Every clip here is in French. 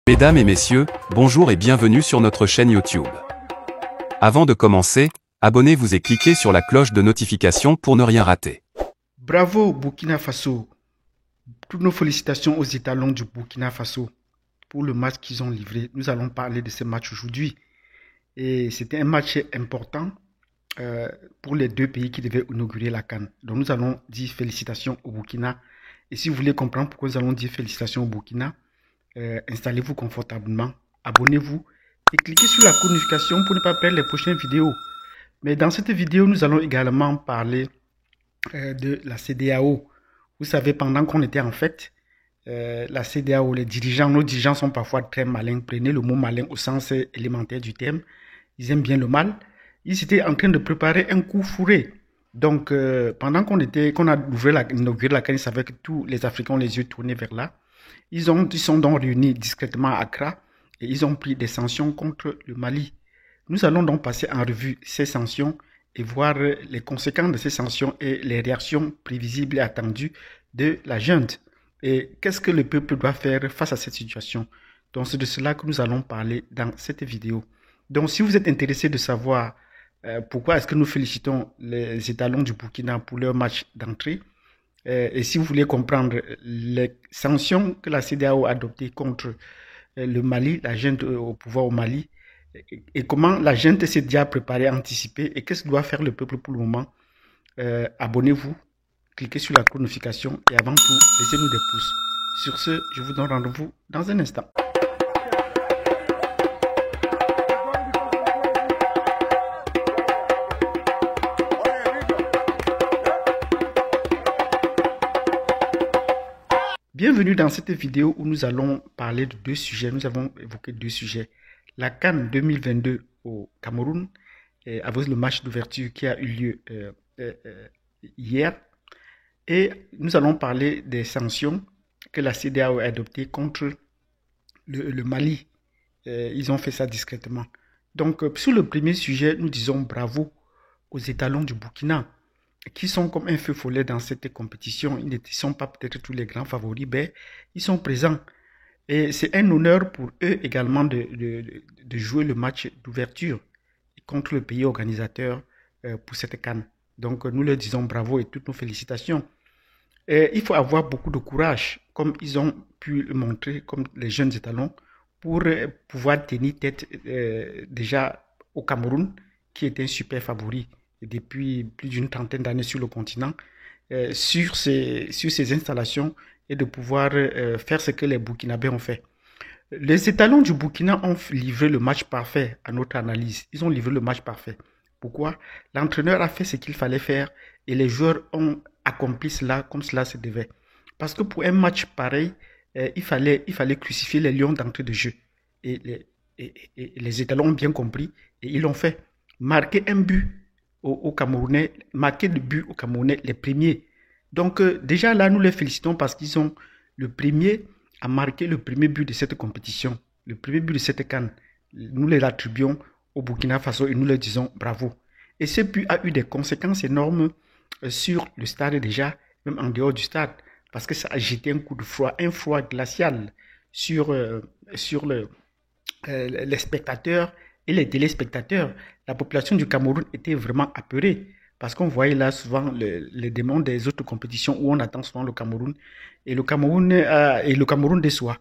Mesdames et messieurs, bonjour et bienvenue sur notre chaîne YouTube. Avant de commencer, abonnez-vous et cliquez sur la cloche de notification pour ne rien rater. Bravo Burkina Faso. Toutes nos félicitations aux étalons du Burkina Faso pour le match qu'ils ont livré. Nous allons parler de ce match aujourd'hui. Et c'était un match important pour les deux pays qui devaient inaugurer la CAN. Donc nous allons dire félicitations au Burkina. Et si vous voulez comprendre pourquoi nous allons dire félicitations au Burkina, installez-vous confortablement, abonnez-vous et cliquez sur la notification pour ne pas perdre les prochaines vidéos. Mais dans cette vidéo, nous allons également parler de la CEDEAO. Vous savez, pendant qu'on était en fête, la CEDEAO, nos dirigeants sont parfois très malins. Prenez le mot malin au sens élémentaire du terme. Ils aiment bien le mal. Ils étaient en train de préparer un coup fourré. Donc, pendant qu'on a inauguré la CAN, avec tous les Africains ont les yeux tournés vers là. Ils sont donc réunis discrètement à Accra et ils ont pris des sanctions contre le Mali. Nous allons donc passer en revue ces sanctions et voir les conséquences de ces sanctions et les réactions prévisibles et attendues de la junte. Et qu'est-ce que le peuple doit faire face à cette situation? Donc c'est de cela que nous allons parler dans cette vidéo. Donc si vous êtes intéressé de savoir pourquoi est-ce que nous félicitons les étalons du Burkina pour leur match d'entrée, et si vous voulez comprendre les sanctions que la CEDEAO a adoptées contre le Mali, la junte au pouvoir au Mali, et comment la junte s'est déjà préparée, anticipée, et qu'est-ce que doit faire le peuple pour le moment, abonnez-vous, cliquez sur la notification et avant tout, laissez-nous des pouces. Sur ce, je vous donne rendez-vous dans un instant. Bienvenue dans cette vidéo où nous allons parler de deux sujets. Nous avons évoqué deux sujets. La CAN 2022 au Cameroun, avec le match d'ouverture qui a eu lieu hier. Et nous allons parler des sanctions que la CEDEAO a adoptées contre le Mali. Ils ont fait ça discrètement. Donc, sur le premier sujet, nous disons bravo aux étalons du Burkina, qui sont comme un feu follet dans cette compétition. Ils ne sont pas peut-être tous les grands favoris, mais ils sont présents. Et c'est un honneur pour eux également de jouer le match d'ouverture contre le pays organisateur pour cette CAN. Donc nous leur disons bravo et toutes nos félicitations. Et il faut avoir beaucoup de courage, comme ils ont pu le montrer, comme les jeunes étalons, pour pouvoir tenir tête déjà au Cameroun, qui est un super favori depuis plus d'une trentaine d'années sur le continent, sur ces installations et de pouvoir faire ce que les Burkinabés ont fait. Les étalons du Burkina ont livré le match parfait à notre analyse. Ils ont livré le match parfait. Pourquoi? L'entraîneur a fait ce qu'il fallait faire et les joueurs ont accompli cela comme cela se devait. Parce que pour un match pareil, il fallait crucifier les lions d'entrée de jeu. Et les étalons ont bien compris et ils l'ont fait. Marquer un but aux Camerounais, marquer le but aux Camerounais, les premiers. Donc déjà là, nous les félicitons parce qu'ils sont le premier à marquer le premier but de cette compétition, le premier but de cette CAN. Nous les attribuons au Burkina Faso et nous leur disons bravo. Et ce but a eu des conséquences énormes sur le stade déjà, même en dehors du stade, parce que ça a jeté un coup de froid, un froid glacial sur les spectateurs et les téléspectateurs. La population du Cameroun était vraiment apeurée parce qu'on voyait là souvent les démons des autres compétitions où on attend souvent le Cameroun et le Cameroun déçoit.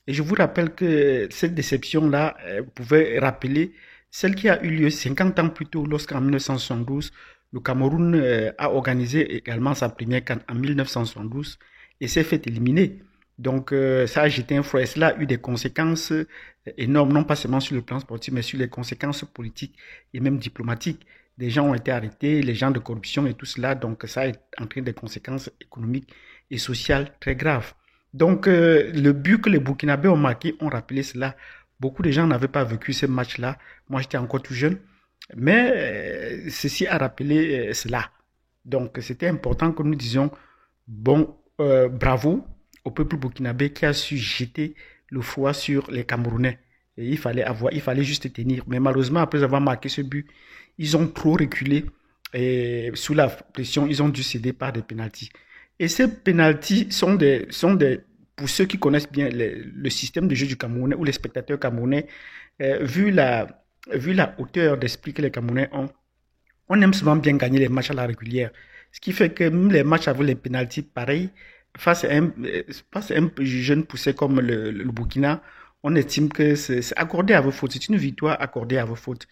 Et je vous rappelle que cette déception-là pouvait rappeler celle qui a eu lieu 50 ans plus tôt lorsqu'en 1972, le Cameroun a organisé également sa première CAN en 1972 et s'est fait éliminer. Donc ça a jeté un froid et cela a eu des conséquences énormes, non pas seulement sur le plan sportif, mais sur les conséquences politiques et même diplomatiques. Des gens ont été arrêtés, les gens de corruption et tout cela, donc ça a entraîné des conséquences économiques et sociales très graves. Donc le but que les Burkinabés ont marqué ont rappelé cela. Beaucoup de gens n'avaient pas vécu ce match-là. Moi, j'étais encore tout jeune. Mais ceci a rappelé cela. Donc c'était important que nous disions bon, bravo au peuple burkinabé qui a su jeter le froid sur les Camerounais. Et il fallait juste tenir. Mais malheureusement, après avoir marqué ce but, ils ont trop reculé et sous la pression, ils ont dû céder par des pénaltys. Et ces pénaltys sont des pour ceux qui connaissent bien le système de jeu du Camerounais ou les spectateurs camerounais, vu la hauteur d'esprit que les Camerounais ont, on aime souvent bien gagner les matchs à la régulière. Ce qui fait que même les matchs avec les pénaltys, pareil, face à un jeune poussé comme le Burkina, on estime que c'est accordé à vos fautes. C'est une victoire accordée à vos fautes.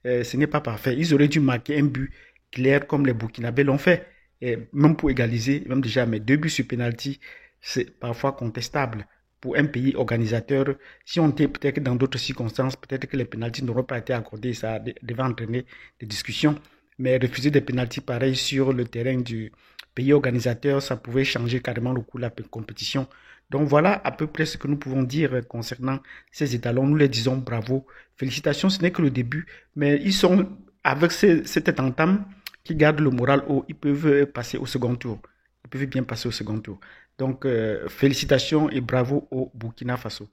Ce n'est pas parfait. Ils auraient dû marquer un but clair comme les Burkinabés l'ont fait. Et même pour égaliser, même déjà, mais 2 buts sur pénalty, c'est parfois contestable. Pour un pays organisateur, si on était peut-être dans d'autres circonstances, peut-être que les pénaltys n'auraient pas été accordés, ça devait entraîner des discussions. Mais refuser des pénaltys pareils sur le terrain du pays organisateur, ça pouvait changer carrément le cours de la compétition. Donc voilà à peu près ce que nous pouvons dire concernant ces étalons. Nous les disons bravo, félicitations, ce n'est que le début, mais ils sont avec cette entame qui garde le moral haut, ils peuvent passer au second tour. Ils peuvent bien passer au second tour. Donc félicitations et bravo au Burkina Faso.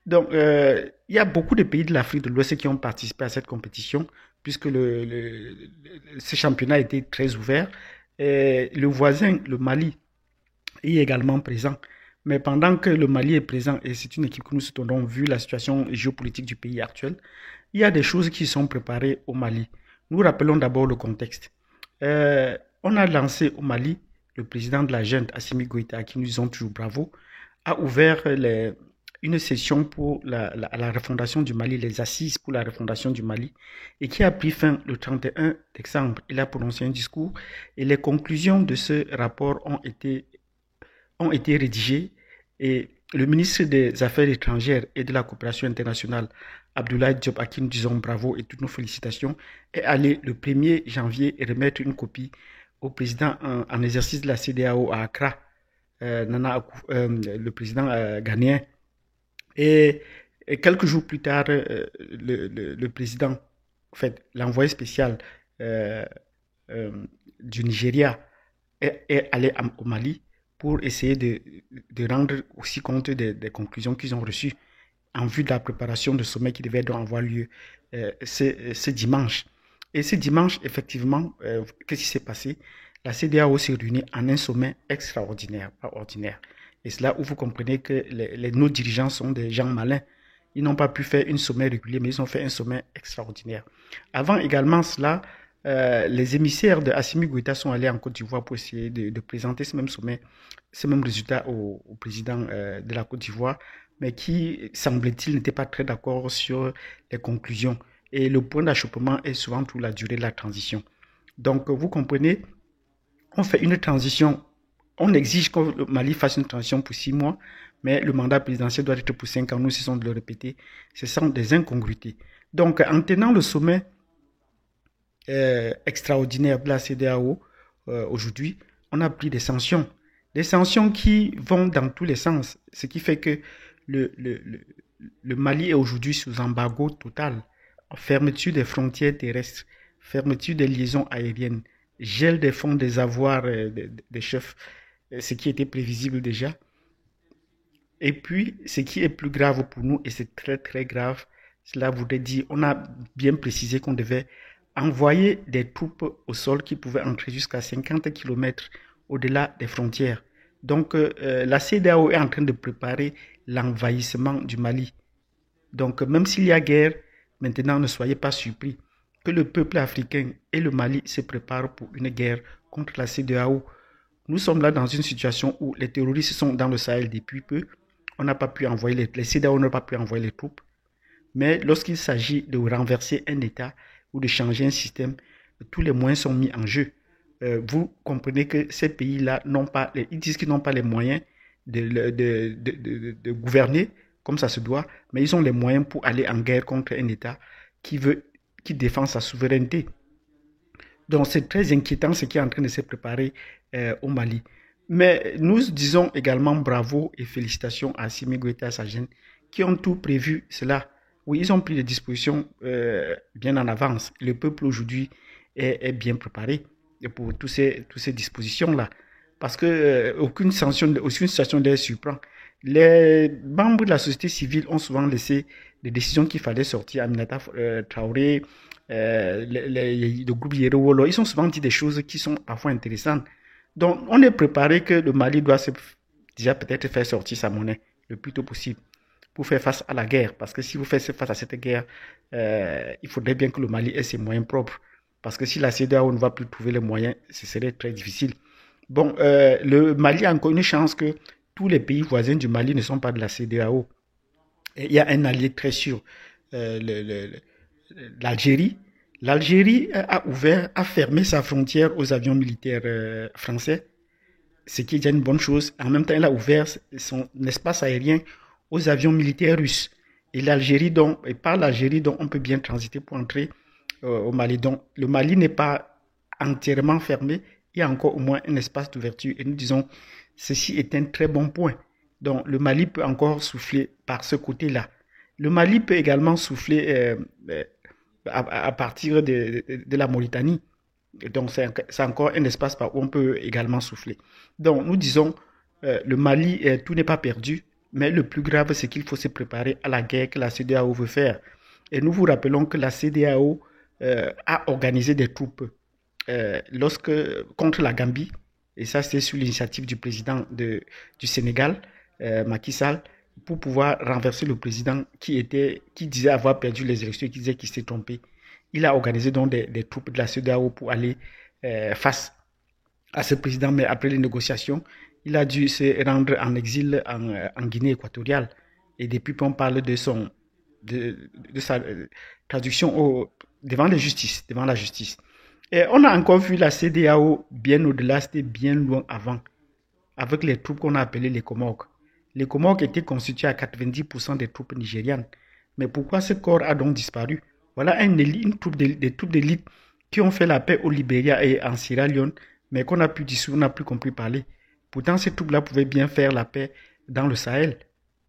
Donc il y a beaucoup de pays de l'Afrique de l'Ouest qui ont participé à cette compétition puisque ce championnat a été très ouvert. Et le voisin, le Mali, est également présent. Mais pendant que le Mali est présent, et c'est une équipe que nous soutenons vu la situation géopolitique du pays actuel, il y a des choses qui sont préparées au Mali. Nous rappelons d'abord le contexte. On a lancé au Mali, le président de la junte, Assimi Goïta, à qui nous disons toujours bravo, a ouvert une session pour la refondation du Mali, les assises pour la refondation du Mali, et qui a pris fin le 31 décembre. Il a prononcé un discours et les conclusions de ce rapport ont été rédigées et le ministre des Affaires étrangères et de la coopération internationale, Abdoulaye Diop, à qui nous disons bravo et toutes nos félicitations, est allé le 1er janvier remettre une copie au président en exercice de la CEDEAO à Accra, le président ghanéen. Et quelques jours plus tard, le président, en fait, l'envoyé spécial du Nigeria est allé au Mali pour essayer de rendre aussi compte des conclusions qu'ils ont reçues en vue de la préparation du sommet qui devait donc avoir lieu ce dimanche. Et ce dimanche, effectivement, qu'est-ce qui s'est passé? La CEDEAO s'est réunie en un sommet extraordinaire, pas ordinaire. Et c'est là où vous comprenez que nos dirigeants sont des gens malins. Ils n'ont pas pu faire un sommet régulier, mais ils ont fait un sommet extraordinaire. Avant également cela, les émissaires de Assimi Goïta sont allés en Côte d'Ivoire pour essayer de présenter ce même sommet, ce même résultat au président de la Côte d'Ivoire, mais qui, semble-t-il, n'était pas très d'accord sur les conclusions. Et le point d'achoppement est souvent pour la durée de la transition. Donc, vous comprenez, on fait une transition, on exige que le Mali fasse une transition pour 6 mois, mais le mandat présidentiel doit être pour 5 ans, nous cessons de le répéter. Ce sont des incongruités. Donc, en tenant le sommet extraordinaire de la CEDEAO aujourd'hui, on a pris des sanctions qui vont dans tous les sens, ce qui fait que le Mali est aujourd'hui sous embargo total, fermeture des frontières terrestres, fermeture des liaisons aériennes, gel des fonds des avoirs des chefs, ce qui était prévisible déjà. Et puis, ce qui est plus grave pour nous, et c'est très très grave, cela voudrait dire, on a bien précisé qu'on devait envoyer des troupes au sol qui pouvaient entrer jusqu'à 50 km au-delà des frontières. Donc, la CEDEAO est en train de préparer l'envahissement du Mali. Donc, même s'il y a guerre, maintenant, ne soyez pas surpris que le peuple africain et le Mali se préparent pour une guerre contre la CEDEAO. Nous sommes là dans une situation où les terroristes sont dans le Sahel depuis peu. On n'a pas pu envoyer les CEDEAO n'ont pas pu envoyer les troupes. Mais lorsqu'il s'agit de renverser un État ou de changer un système, tous les moyens sont mis en jeu. Vous comprenez que ces pays-là n'ont pas, ils disent qu'ils n'ont pas les moyens de gouverner comme ça se doit, mais ils ont les moyens pour aller en guerre contre un État qui défend sa souveraineté. Donc c'est très inquiétant ce qui est en train de se préparer au Mali. Mais nous disons également bravo et félicitations à Assimi Goïta et sa gente qui ont tout prévu cela. Oui, ils ont pris des dispositions bien en avance. Le peuple aujourd'hui est bien préparé pour toutes ces dispositions-là. Parce que aucune situation ne les surprend. Les membres de la société civile ont souvent laissé des décisions qu'il fallait sortir. Aminata Traoré, le groupe Yerewolo, ils ont souvent dit des choses qui sont parfois intéressantes. Donc, on est préparé que le Mali doit se déjà peut-être faire sortir sa monnaie le plus tôt possible pour faire face à la guerre. Parce que si vous faites face à cette guerre, il faudrait bien que le Mali ait ses moyens propres. Parce que si la CEDEAO ne va plus trouver les moyens, ce serait très difficile. Bon, le Mali a encore une chance que tous les pays voisins du Mali ne sont pas de la CEDEAO. Et il y a un allié très sûr, l'Algérie. L'Algérie a fermé sa frontière aux avions militaires français, ce qui est déjà une bonne chose. En même temps, elle a ouvert son espace aérien aux avions militaires russes. Et par l'Algérie, donc, on peut bien transiter pour entrer au Mali. Donc, le Mali n'est pas entièrement fermé. Il y a encore au moins un espace d'ouverture. Et nous disons, ceci est un très bon point. Donc, le Mali peut encore souffler par ce côté-là. Le Mali peut également souffler à partir de la Mauritanie. Donc, c'est encore un espace par où on peut également souffler. Donc, nous disons, le Mali, tout n'est pas perdu, mais le plus grave, c'est qu'il faut se préparer à la guerre que la CEDEAO veut faire. Et nous vous rappelons que la CEDEAO a organisé des troupes contre la Gambie, et ça, c'est sous l'initiative du président du Sénégal, Macky Sall, pour pouvoir renverser le président qui disait avoir perdu les élections et qui disait qu'il s'est trompé. Il a organisé donc des troupes de la CEDEAO pour aller face à ce président, mais après les négociations, il a dû se rendre en exil en Guinée équatoriale. Et depuis, on parle de sa traduction devant la justice. Et on a encore vu la CEDEAO bien au-delà, c'était bien loin avant, avec les troupes qu'on a appelées les Comores. Les Comores étaient constitués à 90% des troupes nigérianes. Mais pourquoi ce corps a donc disparu? Voilà des troupes d'élite qui ont fait la paix au Libéria et en Sierra Leone, mais qu'on a pu dissoudre, on n'a plus compris parler. Pourtant, ces troupes-là pouvaient bien faire la paix dans le Sahel.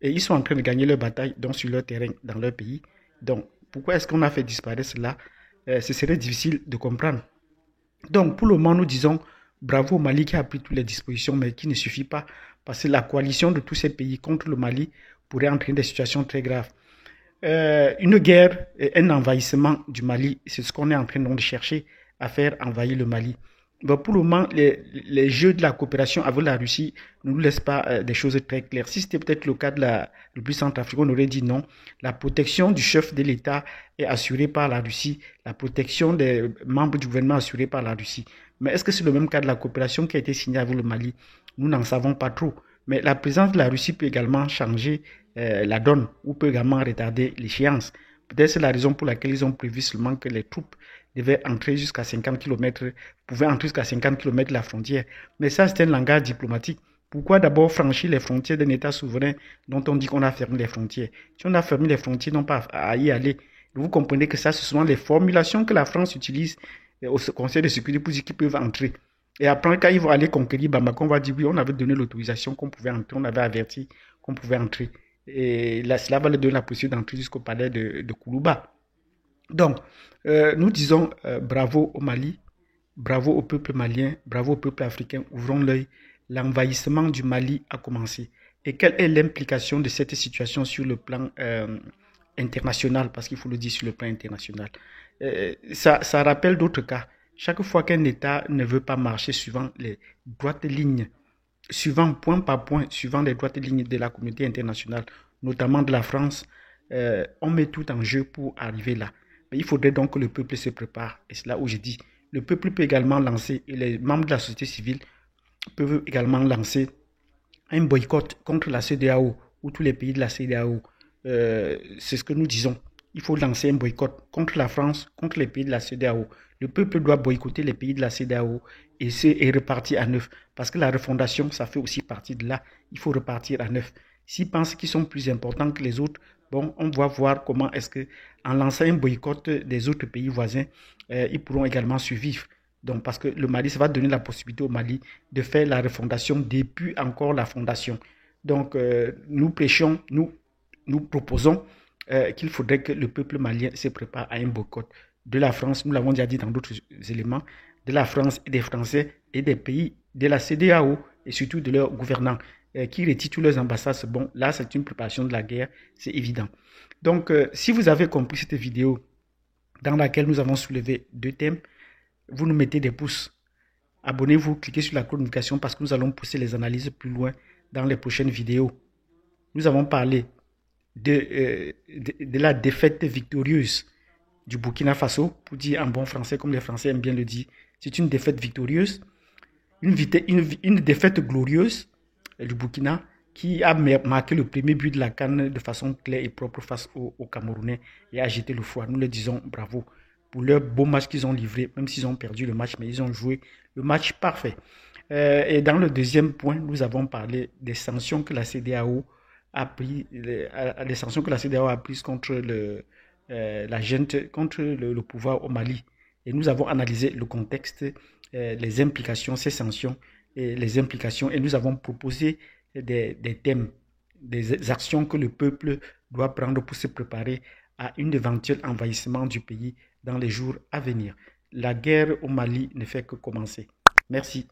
Et ils sont en train de gagner leur bataille donc sur leur terrain, dans leur pays. Donc, pourquoi est-ce qu'on a fait disparaître cela? Ce serait difficile de comprendre. Donc, pour le moment, nous disons bravo au Mali qui a pris toutes les dispositions, mais qui ne suffit pas, parce que la coalition de tous ces pays contre le Mali pourrait entraîner des situations très graves. Une guerre, un envahissement du Mali, c'est ce qu'on est en train de chercher à faire envahir le Mali. Bon, pour le moment, les jeux de la coopération avec la Russie ne nous laissent pas des choses très claires. Si c'était peut-être le cas de la République centrafricaine, on aurait dit non. La protection du chef de l'État est assurée par la Russie. La protection des membres du gouvernement est assurée par la Russie. Mais est-ce que c'est le même cas de la coopération qui a été signée avec le Mali? Nous n'en savons pas trop. Mais la présence de la Russie peut également changer la donne ou peut également retarder l'échéance. Peut-être c'est la raison pour laquelle ils ont prévu seulement que les troupes devaient entrer jusqu'à 50 km, pouvaient entrer jusqu'à 50 km de la frontière. Mais ça, c'est un langage diplomatique. Pourquoi d'abord franchir les frontières d'un État souverain dont on dit qu'on a fermé les frontières? Si on a fermé les frontières, non pas à y aller. Vous comprenez que ça, ce sont les formulations que la France utilise au Conseil de sécurité pour dire qu'ils peuvent entrer. Et après, quand ils vont aller conquérir Bamako, on va dire oui, on avait donné l'autorisation qu'on pouvait entrer, on avait averti qu'on pouvait entrer. Et là, cela va leur donner la possibilité d'entrer jusqu'au palais de Koulouba. Donc, nous disons bravo au Mali, bravo au peuple malien, bravo au peuple africain, ouvrons l'œil. L'envahissement du Mali a commencé. Et quelle est l'implication de cette situation sur le plan international? Parce qu'il faut le dire sur le plan international. Ça rappelle d'autres cas. Chaque fois qu'un État ne veut pas marcher suivant les droites lignes, suivant point par point, suivant les droites lignes de la communauté internationale, notamment de la France, on met tout en jeu pour arriver là. Mais il faudrait donc que le peuple se prépare. Et c'est là où je dis, le peuple peut également lancer, et les membres de la société civile peuvent également lancer un boycott contre la CEDEAO ou tous les pays de la CEDEAO. C'est ce que nous disons. Il faut lancer un boycott contre la France, contre les pays de la CEDEAO. Le peuple doit boycotter les pays de la CEDEAO et repartir à neuf. Parce que la refondation, ça fait aussi partie de là. Il faut repartir à neuf. S'ils pensent qu'ils sont plus importants que les autres, bon, on va voir comment est-ce que, en lançant un boycott des autres pays voisins, ils pourront également survivre. Donc, parce que le Mali, ça va donner la possibilité au Mali de faire la refondation depuis encore la fondation. Donc, nous prêchons, nous proposons qu'il faudrait que le peuple malien se prépare à un boycott de la France, nous l'avons déjà dit dans d'autres éléments, de la France et des Français et des pays de la CEDEAO et surtout de leurs gouvernants qui retirent tous leurs ambassades. Bon, là, c'est une préparation de la guerre, c'est évident. Donc, si vous avez compris cette vidéo dans laquelle nous avons soulevé deux thèmes, vous nous mettez des pouces. Abonnez-vous, cliquez sur la cloche de notification parce que nous allons pousser les analyses plus loin dans les prochaines vidéos. Nous avons parlé de la défaite victorieuse du Burkina Faso, pour dire en bon français, comme les Français aiment bien le dire. C'est une défaite victorieuse, une défaite glorieuse du Burkina qui a marqué le premier but de la CAN de façon claire et propre face aux Camerounais et a jeté le foie. Nous leur disons bravo pour leur beau match qu'ils ont livré, même s'ils ont perdu le match, mais ils ont joué le match parfait. Et dans le deuxième point, nous avons parlé des sanctions que la CEDEAO a prises, les sanctions que la CEDEAO a prises contre la junte, contre le pouvoir au Mali. Et nous avons analysé le contexte, les implications, ces sanctions, et les implications, et nous avons proposé des thèmes, des actions que le peuple doit prendre pour se préparer à un éventuel envahissement du pays dans les jours à venir. La guerre au Mali ne fait que commencer. Merci.